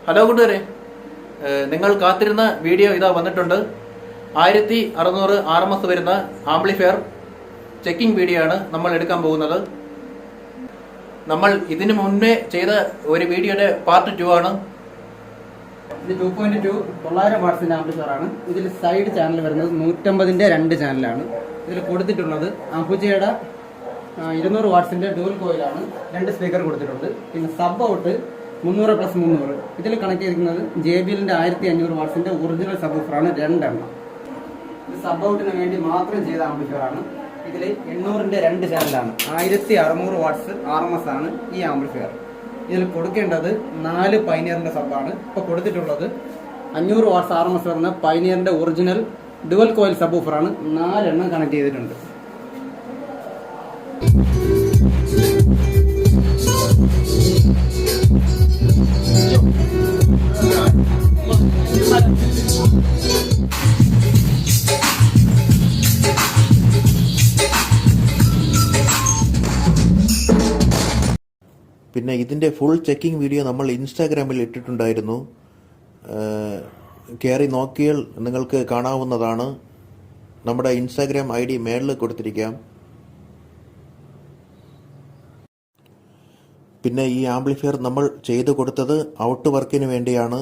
Hello കൂട്ടുകാരെ, നിങ്ങൾ കാത്തിരുന്ന വീഡിയോ ഇതാ വന്നിട്ടുണ്ട്. 1600 RMS വരുന്ന ആംപ്ലിഫയർ ചെക്കിംഗ് വീഡിയോ ആണ് നമ്മൾ എടുക്കാൻ പോകുന്നത്. നമ്മൾ ഇതിനു മുന്നേ ചെയ്ത ഒരു വീഡിയോയുടെ പാർട്ട് 2 ആണ്. ഇത് 2.2 900 വാട്ട്സിന്റെ ആംപ്ലിഫയർ ആണ്. ഇതിൽ സൈഡ് ചാനൽ വരുന്നത് 150ന്റെ 2 ചാനലാണ്. ഇതിൽ കൊടുത്തിട്ടുള്ളത് അംബുജയുടെ 200 വാട്ട്സിന്റെ ഡ്യുവൽ കോയിലാണ്. 2 സ്പീക്കർ കൊടുത്തിട്ടുണ്ട്. പിന്നെ സബ് ഔട്ട് 300+300. ഇതിൽ കണക്ട് ചെയ്തിരിക്കുന്നത് JBLന്റെ 1500 വാട്ട്സിന്റെ ഒറിജിനൽ സബ് ഊഫറാണ് 2 എണ്ണം. ഇത് സബ് ഔട്ടിന് വേണ്ടി മാത്രം ചെയ്ത ആംപ്ലിഫയർ ആണ്. ഇതിൽ 800ന്റെ 2 ചാനലാണ്. 1600 വാട്ട്സ് RMS ആണ് ഈ ആംപ്ലിഫയർ. ഇതിൽ കൊടുക്കേണ്ടത് 4 പൈനിയറിന്റെ സബാണ്. ഇപ്പോൾ കൊടുത്തിട്ടുള്ളത് 500 വാട്ട്സ് RMS വരുന്ന പൈനിയറിന്റെ ഒറിജിനൽ ഡുവൽ കോയിൽ സബ് ഊഫറാണ്. 4 എണ്ണം കണക്ട് ചെയ്തിട്ടുണ്ട്. പിന്നെ ഇതിൻ്റെ ഫുൾ ചെക്കിംഗ് വീഡിയോ നമ്മൾ ഇൻസ്റ്റാഗ്രാമിൽ ഇട്ടിട്ടുണ്ടായിരുന്നു. കയറി നോക്കിയാൽ നിങ്ങൾക്ക് കാണാവുന്നതാണ്. നമ്മുടെ ഇൻസ്റ്റാഗ്രാം ID മേളിൽ കൊടുത്തിരിക്കാം. പിന്നെ ഈ ആംപ്ലിഫയർ നമ്മൾ ചെയ്തു കൊടുത്തത് ഔട്ട് വർക്കിന് വേണ്ടിയാണ്.